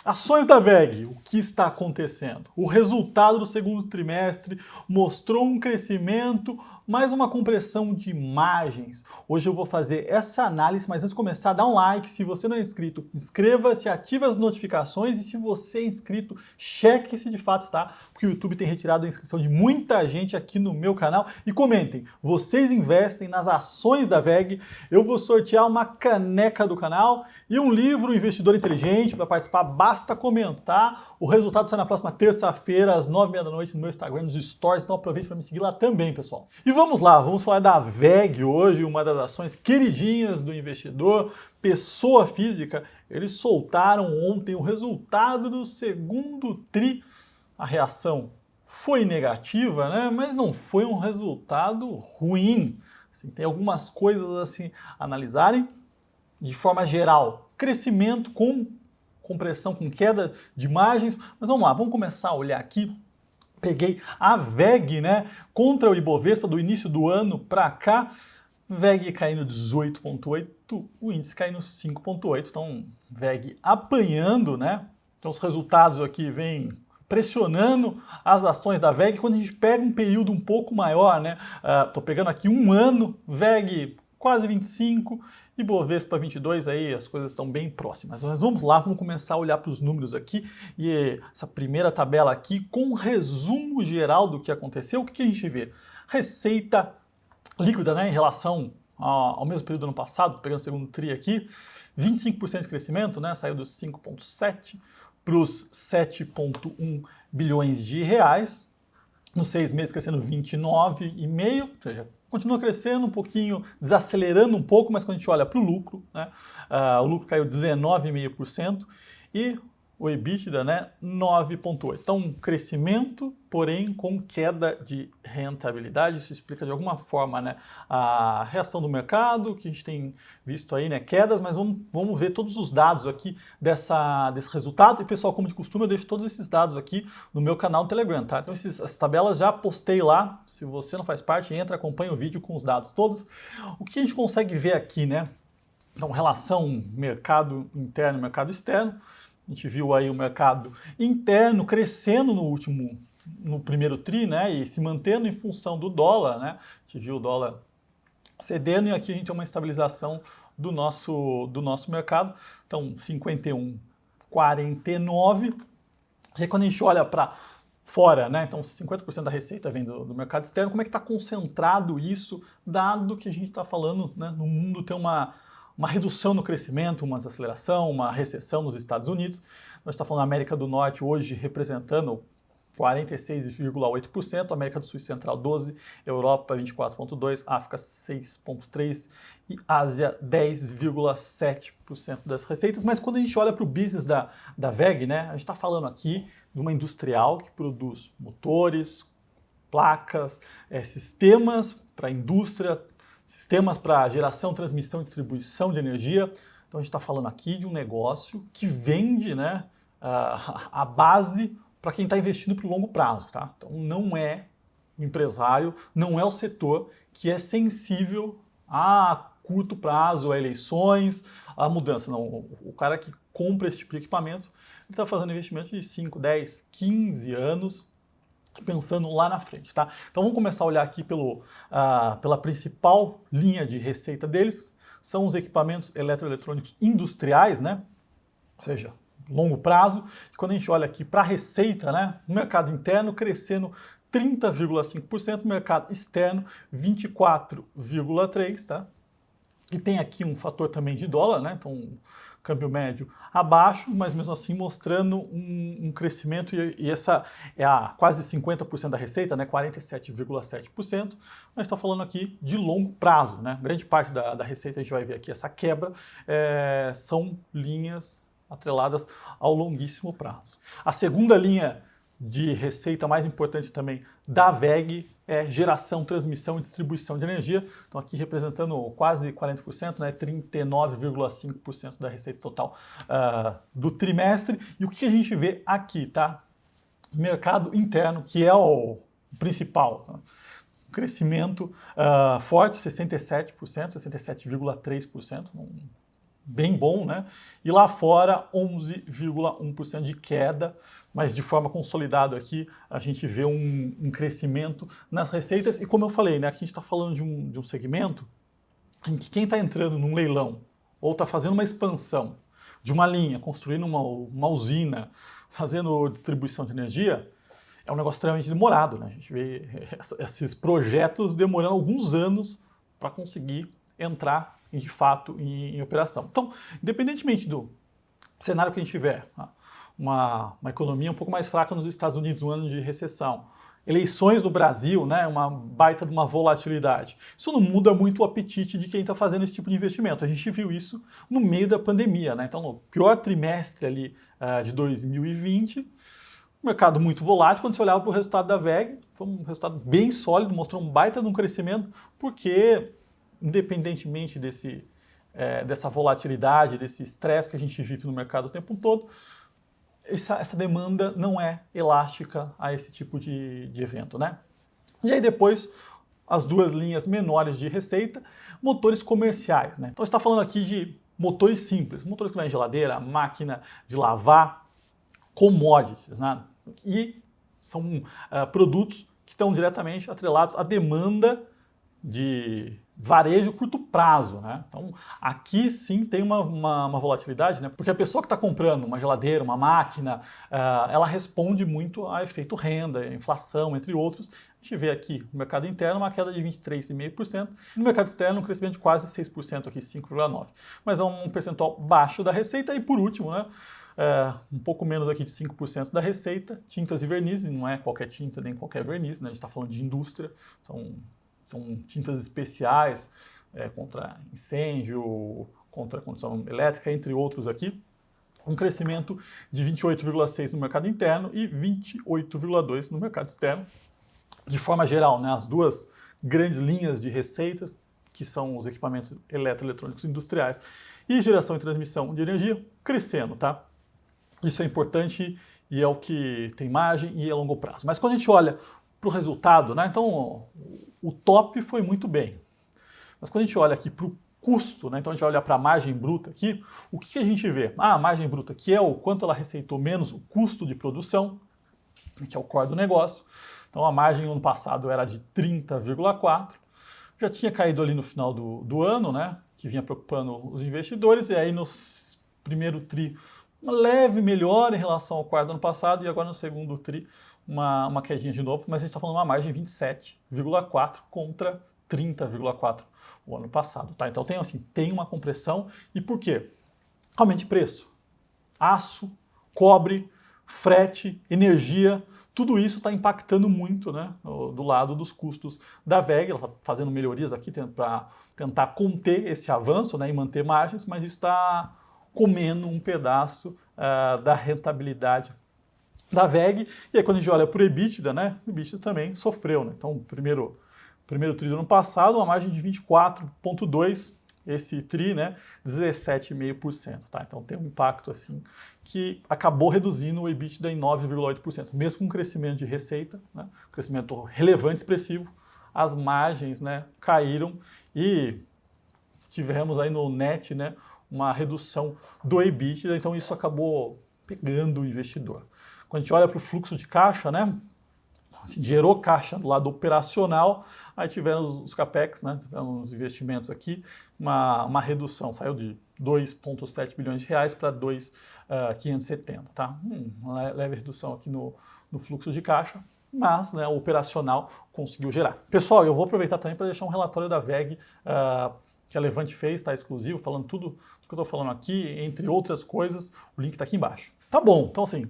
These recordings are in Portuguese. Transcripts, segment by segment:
Ações da WEG, o que está acontecendo? O resultado do segundo trimestre mostrou um crescimento, mais uma compressão de margens. Hoje eu vou fazer essa análise, mas antes de começar, dá um like. Se você não é inscrito, inscreva-se, ative as notificações e se você é inscrito, cheque se de fato está, porque o YouTube tem retirado a inscrição de muita gente aqui no meu canal. E comentem, vocês investem nas ações da WEG? Eu vou sortear uma caneca do canal e um livro Investidor Inteligente. Para participar, basta comentar. O resultado sai na próxima terça-feira, às 9h30 da noite, no meu Instagram, nos Stories. Então aproveite para me seguir lá também, pessoal. E vamos lá, vamos falar da WEG hoje, uma das ações queridinhas do investidor, pessoa física. Eles soltaram ontem o resultado do segundo tri. A reação foi negativa, né? Mas não foi um resultado ruim. Assim, tem algumas coisas assim a analisarem. De forma geral, crescimento com compressão, com queda de margens. Mas vamos lá, vamos começar a olhar aqui. Peguei a WEG, né, contra o Ibovespa do início do ano para cá. WEG caindo 18,8, o índice caindo 5,8. Então, WEG apanhando, né? Então, os resultados aqui vêm pressionando as ações da WEG. Quando a gente pega um período um pouco maior, né? Tô pegando aqui um ano, WEG quase 25, Ibovespa 22, aí as coisas estão bem próximas. Mas vamos lá, vamos começar a olhar para os números aqui. E essa primeira tabela aqui com um resumo geral do que aconteceu. O que a gente vê? Receita líquida, né, em relação ao mesmo período do ano passado, pegando o segundo TRI aqui, 25% de crescimento, né, saiu dos 5,7 para os 7,1 bilhões de reais. Nos 6 meses crescendo 29,5%, ou seja, continua crescendo um pouquinho, desacelerando um pouco, mas quando a gente olha para o lucro, né, o lucro caiu 19,5% e o EBITDA, né, 9,8%. Então, um crescimento, porém com queda de rentabilidade. Isso explica de alguma forma, né, a reação do mercado, que a gente tem visto aí, né, quedas, mas vamos ver todos os dados aqui desse resultado. E pessoal, como de costume, eu deixo todos esses dados aqui no meu canal do Telegram, tá? Então, essas tabelas já postei lá. Se você não faz parte, entra, acompanha o vídeo com os dados todos. O que a gente consegue ver aqui, né? Então, relação mercado interno e mercado externo. A gente viu aí o mercado interno crescendo no primeiro tri, né, e se mantendo em função do dólar, né? A gente viu o dólar cedendo e aqui a gente tem uma estabilização do nosso mercado. Então, 51,49. E quando a gente olha para fora, né? Então, 50% da receita vem do mercado externo. Como é que está concentrado isso, dado que a gente está falando, né, no mundo tem uma redução no crescimento, uma desaceleração, uma recessão nos Estados Unidos. Nós estamos falando da América do Norte hoje representando 46,8%, América do Sul e Central 12%, Europa 24,2%, África 6,3% e Ásia 10,7% das receitas. Mas quando a gente olha para o business da WEG, né, a gente está falando aqui de uma industrial que produz motores, placas, sistemas para a indústria, sistemas para geração, transmissão e distribuição de energia. Então a gente está falando aqui de um negócio que vende, né, a base para quem está investindo para o longo prazo. Tá? Então não é o empresário, não é o setor que é sensível a curto prazo, a eleições, a mudança. Não, o cara que compra esse tipo de equipamento está fazendo investimento de 5, 10, 15 anos, pensando lá na frente, tá? Então vamos começar a olhar aqui pela principal linha de receita deles, são os equipamentos eletroeletrônicos industriais, né? Ou seja, longo prazo. E quando a gente olha aqui para a receita, né? O mercado interno crescendo 30,5%, o mercado externo 24,3%, tá? E tem aqui um fator também de dólar, né? Então, câmbio médio abaixo, mas mesmo assim mostrando um crescimento, e essa é a quase 50% da receita, né? 47,7%. Mas está falando aqui de longo prazo, né? Grande parte da receita, a gente vai ver aqui essa quebra, são linhas atreladas ao longuíssimo prazo. A segunda linha de receita mais importante também da WEG é geração, transmissão e distribuição de energia. Então aqui representando quase 40%, né, 39,5% da receita total do trimestre. E o que a gente vê aqui, tá? Mercado interno, que é o principal, tá? Crescimento forte, 67%, 67,3%. bem bom, né? E lá fora 11,1% de queda, mas de forma consolidada aqui a gente vê um crescimento nas receitas e como eu falei, né? Aqui a gente está falando de um segmento em que quem está entrando num leilão ou está fazendo uma expansão de uma linha, construindo uma usina, fazendo distribuição de energia, é um negócio extremamente demorado, né? A gente vê esses projetos demorando alguns anos para conseguir entrar de fato em operação. Então, independentemente do cenário que a gente tiver, uma economia um pouco mais fraca nos Estados Unidos, um ano de recessão, eleições no Brasil, né, uma baita de uma volatilidade, isso não muda muito o apetite de quem está fazendo esse tipo de investimento. A gente viu isso no meio da pandemia, né? Então, no pior trimestre ali de 2020, mercado muito volátil. Quando você olhava para o resultado da VEG, foi um resultado bem sólido, mostrou um baita de um crescimento, porque independentemente dessa volatilidade, desse estresse que a gente vive no mercado o tempo todo, essa demanda não é elástica a esse tipo de evento, né? E aí depois, as duas linhas menores de receita, motores comerciais, né? Então está falando aqui de motores simples, motores que vai em geladeira, máquina de lavar, commodities, né? E são produtos que estão diretamente atrelados à demanda de varejo curto prazo, né? Então, aqui sim tem uma volatilidade, né? Porque a pessoa que está comprando uma geladeira, uma máquina, ela responde muito a efeito renda, inflação, entre outros. A gente vê aqui no mercado interno uma queda de 23,5%, no mercado externo um crescimento de quase 6%, aqui 5,9%. Mas é um percentual baixo da receita. E por último, né? Um pouco menos aqui de 5% da receita, tintas e vernizes, não é qualquer tinta nem qualquer verniz, né? A gente está falando de indústria, são tintas especiais contra incêndio, contra condução elétrica, entre outros aqui. Um crescimento de 28,6% no mercado interno e 28,2% no mercado externo. De forma geral, né, as duas grandes linhas de receita, que são os equipamentos eletroeletrônicos industriais e geração e transmissão de energia, crescendo, tá? Isso é importante e é o que tem margem e é longo prazo. Mas quando a gente olha para o resultado, né? Então o top foi muito bem. Mas quando a gente olha aqui para o custo, né? Então a gente vai olhar para a margem bruta aqui, o que a gente vê? A margem bruta, que é o quanto ela receitou menos o custo de produção, que é o core do negócio. Então a margem no ano passado era de 30,4%, já tinha caído ali no final do ano, né? Que vinha preocupando os investidores, e aí no primeiro tri uma leve melhora em relação ao quarto do ano passado, e agora no segundo tri uma quedinha de novo, mas a gente está falando de uma margem de 27,4% contra 30,4% o ano passado, tá? Então tem uma compressão. E por quê? Aumento de preço. Aço, cobre, frete, energia, tudo isso está impactando muito, né, do lado dos custos da VEG. Ela está fazendo melhorias aqui para tentar conter esse avanço, né, e manter margens, mas isso está comendo um pedaço da rentabilidade da VEG. E aí quando a gente olha para o EBITDA, né, o EBITDA também sofreu, né? Então, primeiro tri do ano passado, uma margem de 24,2%, esse tri, né, 17,5%, tá? Então tem um impacto assim que acabou reduzindo o EBITDA em 9,8%, mesmo com um crescimento de receita, né, crescimento relevante, expressivo, as margens, né, caíram e tivemos aí no net, né, uma redução do EBITDA, então isso acabou pegando o investidor. Quando a gente olha para o fluxo de caixa, né, assim, gerou caixa do lado operacional, aí tivemos os capex, né, tivemos os investimentos aqui, uma redução, saiu de 2,7 bilhões de reais para 2,570, tá? Uma leve redução aqui no fluxo de caixa, mas, né, o operacional conseguiu gerar. Pessoal, eu vou aproveitar também para deixar um relatório da VEG que a Levante fez, está exclusivo, falando tudo que eu estou falando aqui, entre outras coisas, o link está aqui embaixo. Tá bom, então assim,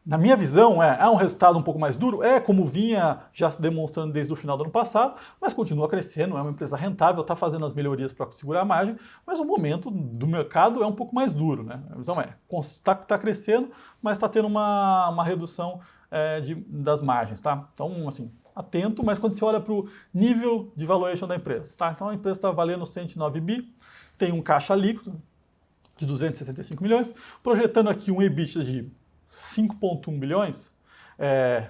na minha visão, é um resultado um pouco mais duro, como vinha já se demonstrando desde o final do ano passado, mas continua crescendo, é uma empresa rentável, está fazendo as melhorias para segurar a margem, mas o momento do mercado é um pouco mais duro, né? A visão está crescendo, mas está tendo uma redução das margens, tá? Então, assim, atento, mas quando você olha para o nível de valuation da empresa, tá? Então a empresa está valendo 109 bi, tem um caixa líquido de 265 milhões, projetando aqui um EBITDA de 5,1 bilhões,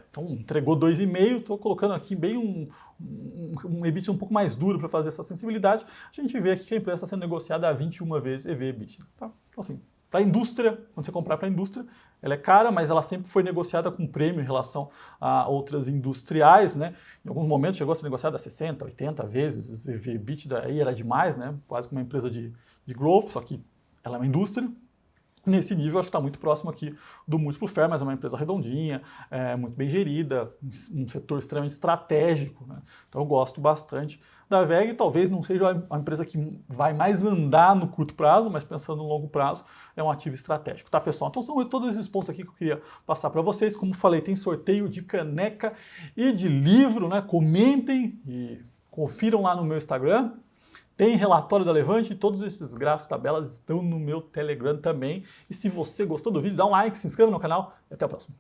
Então entregou 2,5, estou colocando aqui bem um EBITDA um pouco mais duro para fazer essa sensibilidade. A gente vê aqui que a empresa está sendo negociada a 21 vezes EV/EBITDA. Tá? Então assim, para a indústria, quando você comprar para a indústria, ela é cara, mas ela sempre foi negociada com prêmio em relação a outras industriais, né? Em alguns momentos chegou a ser negociada a 60, 80 vezes EV/EBITDA, aí era demais, né? Quase como uma empresa de growth, só que ela é uma indústria. Nesse nível, acho que está muito próximo aqui do múltiplo fair, mas é uma empresa redondinha, muito bem gerida, um setor extremamente estratégico, né? Então eu gosto bastante da WEG. Talvez não seja a empresa que vai mais andar no curto prazo, mas pensando no longo prazo, é um ativo estratégico, tá, pessoal? Então são todos esses pontos aqui que eu queria passar para vocês. Como falei, tem sorteio de caneca e de livro, né? Comentem e confiram lá no meu Instagram. Tem relatório da Levante, todos esses gráficos, tabelas estão no meu Telegram também. E se você gostou do vídeo, dá um like, se inscreva no canal e até a próxima.